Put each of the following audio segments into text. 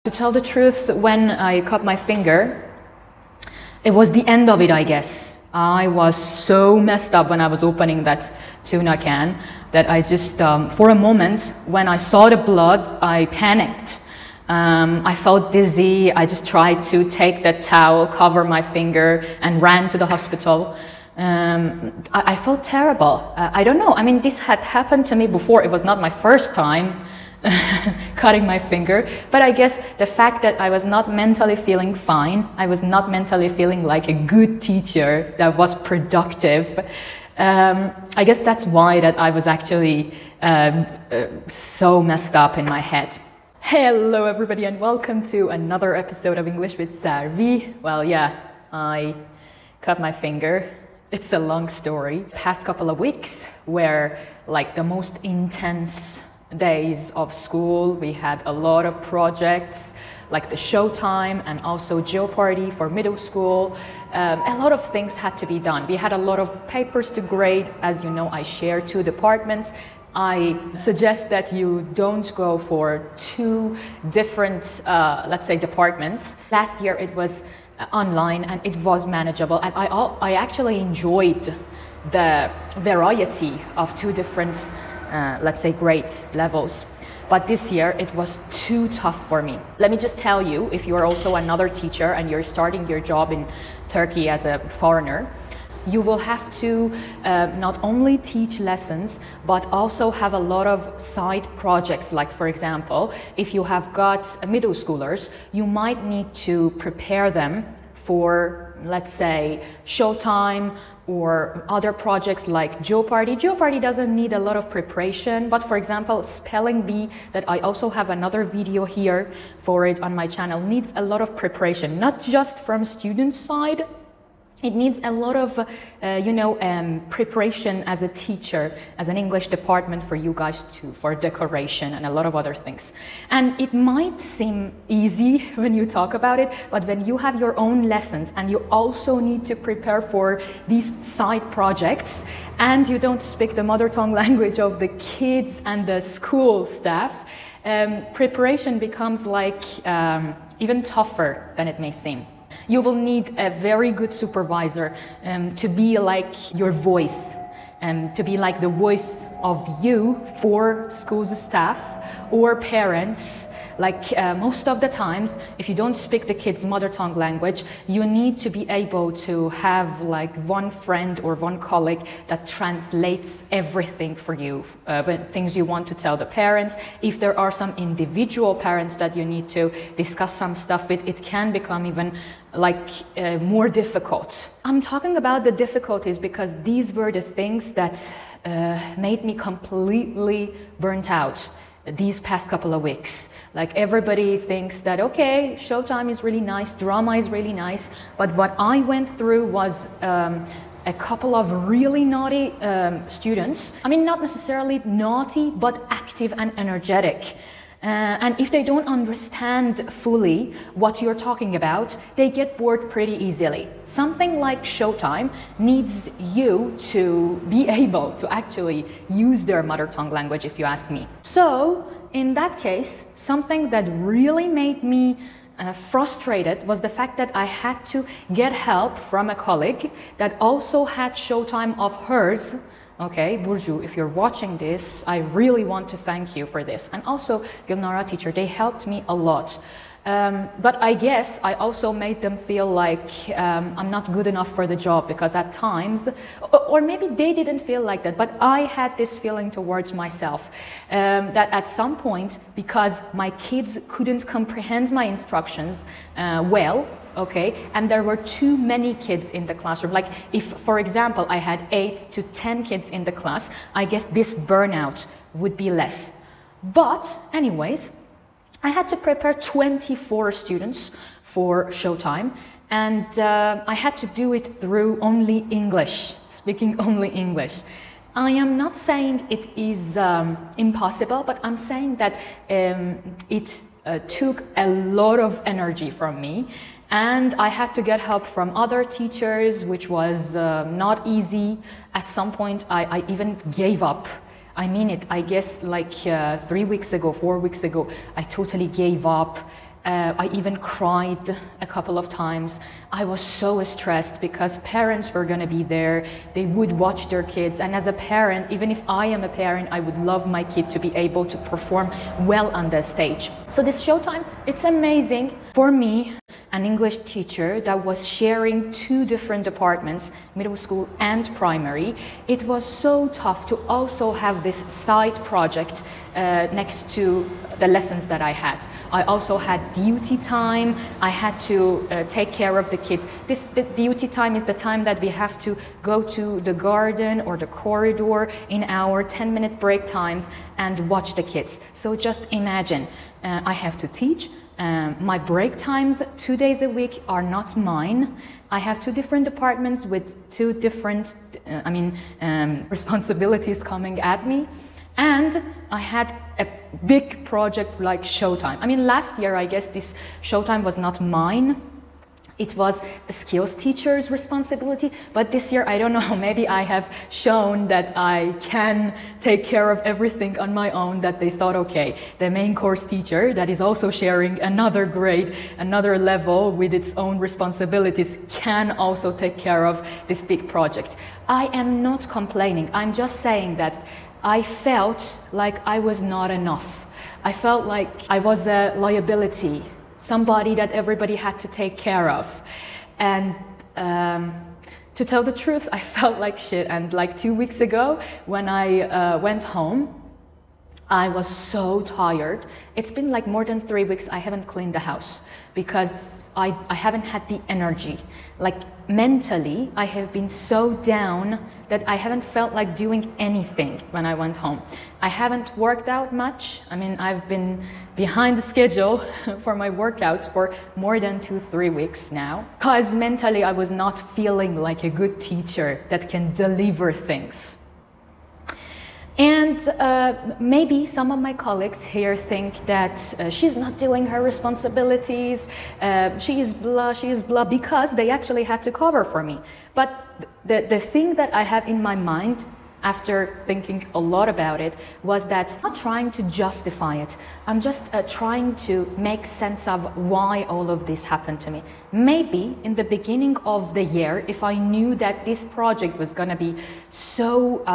To tell the truth, when I cut my finger, it was the end of it, I guess. I was so messed up when I was opening that tuna can that I just, for a moment, when I saw the blood, I panicked. I felt dizzy. I just tried to take that towel, cover my finger, and ran to the hospital. I felt terrible. I don't know. I mean, this had happened to me before. It was not my first time cutting my finger, but I guess the fact that I was not mentally feeling fine, I was not mentally feeling like a good teacher that was productive, I guess that's why that I was actually so messed up in my head. Hello everybody and welcome to another episode of English with Sarvi. Well, yeah, I cut my finger. It's a long story. Past couple of weeks were like the most intense days of school. We had a lot of projects like the Showtime and also Jeopardy for middle school. A lot of things had to be done. We had a lot of papers to grade. As you know, I share two departments. I suggest that you don't go for two different, let's say, departments. Last year it was online and it was manageable, and I actually enjoyed the variety of two different let's say grade levels. But this year it was too tough for me. Let me just tell you, if you are also another teacher and you're starting your job in Turkey as a foreigner, you will have to not only teach lessons, but also have a lot of side projects. Like, for example, if you have got middle schoolers, you might need to prepare them for, let's say, Showtime, or other projects like Jeopardy. Jeopardy doesn't need a lot of preparation, but for example, Spelling Bee, that I also have another video here for it on my channel, needs a lot of preparation, not just from student side. It needs a lot of, preparation as a teacher, as an English department for you guys too, for decoration and a lot of other things. And it might seem easy when you talk about it, but when you have your own lessons and you also need to prepare for these side projects, and you don't speak the mother tongue language of the kids and the school staff, preparation becomes like even tougher than it may seem. You will need a very good supervisor to be like your voice, to be like the voice of you for school's staff or parents. Like most of the times, if you don't speak the kids' mother tongue language, you need to be able to have like one friend or one colleague that translates everything for you, things you want to tell the parents. If there are some individual parents that you need to discuss some stuff with, it can become even like more difficult. I'm talking about the difficulties because these were the things that made me completely burnt out these past couple of weeks. Like, everybody thinks that, okay, Showtime is really nice, drama is really nice, but what I went through was a couple of really naughty students. I mean, not necessarily naughty, but active and energetic. And if they don't understand fully what you're talking about, they get bored pretty easily. Something like Showtime needs you to be able to actually use their mother tongue language, if you ask me. So, in that case, something that really made me frustrated was the fact that I had to get help from a colleague that also had Showtime of hers. Okay, Burcu, if you're watching this, I really want to thank you for this. And also, Gülnara teacher, they helped me a lot. But I guess I also made them feel like I'm not good enough for the job, because at times, or maybe they didn't feel like that, but I had this feeling towards myself that at some point, because my kids couldn't comprehend my instructions well, okay, and there were too many kids in the classroom. Like, if, for example, I had 8 to 10 kids in the class, I guess this burnout would be less. But anyways, I had to prepare 24 students for Showtime, and I had to do it through only English, speaking only English. I am not saying it is impossible, but I'm saying that it took a lot of energy from me. And I had to get help from other teachers, which was not easy. At some point, I even gave up. I mean it, I guess like 3 weeks ago, 4 weeks ago, I totally gave up. I even cried a couple of times. I was so stressed because parents were going to be there. They would watch their kids. And as a parent, even if I am a parent, I would love my kid to be able to perform well on the stage. So this showtime, it's amazing. For me, an English teacher that was sharing 2 different departments, middle school and primary, it was so tough to also have this side project next to the lessons that I had. I also had duty time. I had to take care of the kids. The duty time is the time that we have to go to the garden or the corridor in our 10-minute break times and watch the kids. So just imagine, I have to teach. My break times 2 days a week are not mine. I have 2 different departments with 2 different responsibilities coming at me. And I had a big project like showtime. I mean, last year, I guess this showtime was not mine. It was a skills teacher's responsibility, but this year, I don't know, maybe I have shown that I can take care of everything on my own, that they thought, okay, the main course teacher that is also sharing another grade, another level with its own responsibilities can also take care of this big project. I am not complaining. I'm just saying that I felt like I was not enough. I felt like I was a liability, somebody that everybody had to take care of. And to tell the truth, I felt like shit. And like 2 weeks ago, when I went home, I was so tired. It's been like more than 3 weeks I haven't cleaned the house because I haven't had the energy. Like mentally, I have been so down that I haven't felt like doing anything when I went home. I haven't worked out much. I mean, I've been behind the schedule for my workouts for more than 2-3 weeks now, because mentally I was not feeling like a good teacher that can deliver things. And maybe some of my colleagues here think that she's not doing her responsibilities, she is blah, because they actually had to cover for me. But the thing that I have in my mind, after thinking a lot about it, was that I'm not trying to justify it. I'm just trying to make sense of why all of this happened to me. Maybe in the beginning of the year, if I knew that this project was going to be so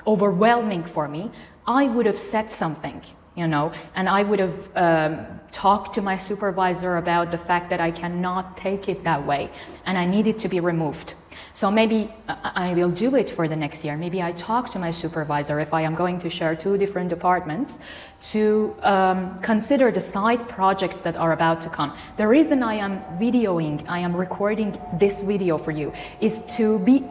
overwhelming for me, I would have said something, you know, and I would have talked to my supervisor about the fact that I cannot take it that way and I need it to be removed. So maybe I will do it for the next year. Maybe I talk to my supervisor if I am going to share 2 different departments to consider the side projects that are about to come. The reason I am videoing, I am recording this video for you is to be,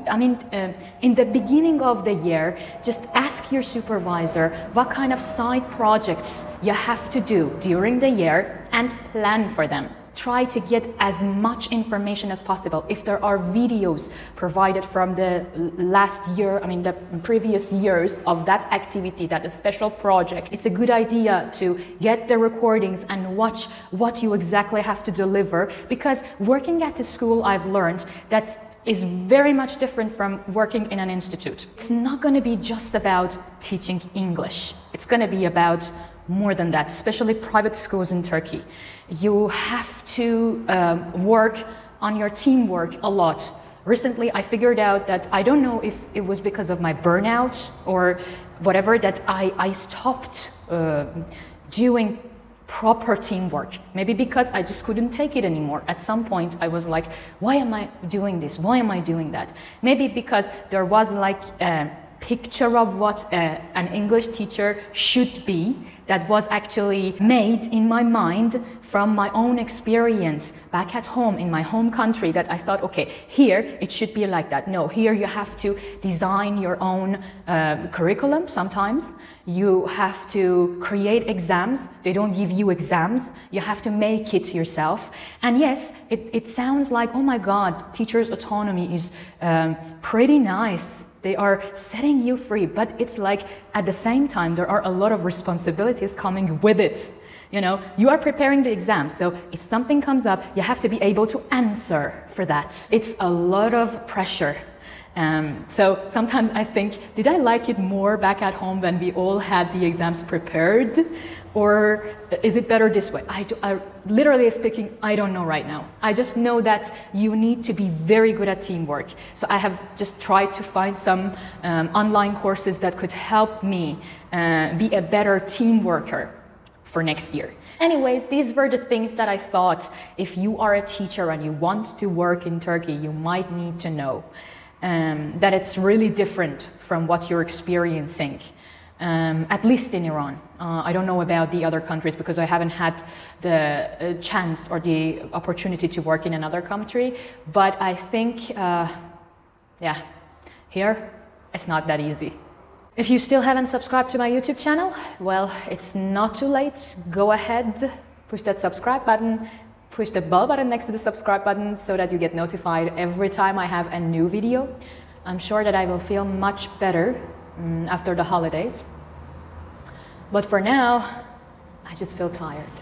in the beginning of the year, just ask your supervisor what kind of side projects you have to do during the year and plan for them. Try to get as much information as possible. If there are videos provided from the last year, the previous years of that activity, that a special project, it's a good idea to get the recordings and watch what you exactly have to deliver, because working at the school, I've learned that is very much different from working in an institute. It's not going to be just about teaching English. It's going to be about more than that, especially private schools in Turkey. You have to work on your teamwork a lot. Recently, I figured out that, I don't know if it was because of my burnout or whatever, that I stopped doing proper teamwork. Maybe because I just couldn't take it anymore. At some point, I was like, why am I doing this? Why am I doing that? Maybe because there was like a picture of what an English teacher should be that was actually made in my mind from my own experience back at home in my home country, that I thought, okay, here it should be like that. No, here you have to design your own curriculum sometimes. You have to create exams. They don't give you exams. You have to make it yourself. And yes, it sounds like, oh my God, teachers' autonomy is pretty nice. They are setting you free, but it's like at the same time, there are a lot of responsibilities coming with it. You know, you are preparing the exam, so if something comes up, you have to be able to answer for that. It's a lot of pressure. So sometimes I think, did I like it more back at home when we all had the exams prepared? Or is it better this way? Literally speaking, I don't know right now. I just know that you need to be very good at teamwork. So I have just tried to find some online courses that could help me be a better team worker for next year. Anyways, these were the things that I thought if you are a teacher and you want to work in Turkey, you might need to know. That it's really different from what you're experiencing. At least in Iran. I don't know about the other countries because I haven't had the chance or the opportunity to work in another country. But I think, yeah, here it's not that easy. If you still haven't subscribed to my YouTube channel, well, it's not too late. Go ahead, push that subscribe button, push the bell button next to the subscribe button so that you get notified every time I have a new video. I'm sure that I will feel much better after the holidays. But for now, I just feel tired.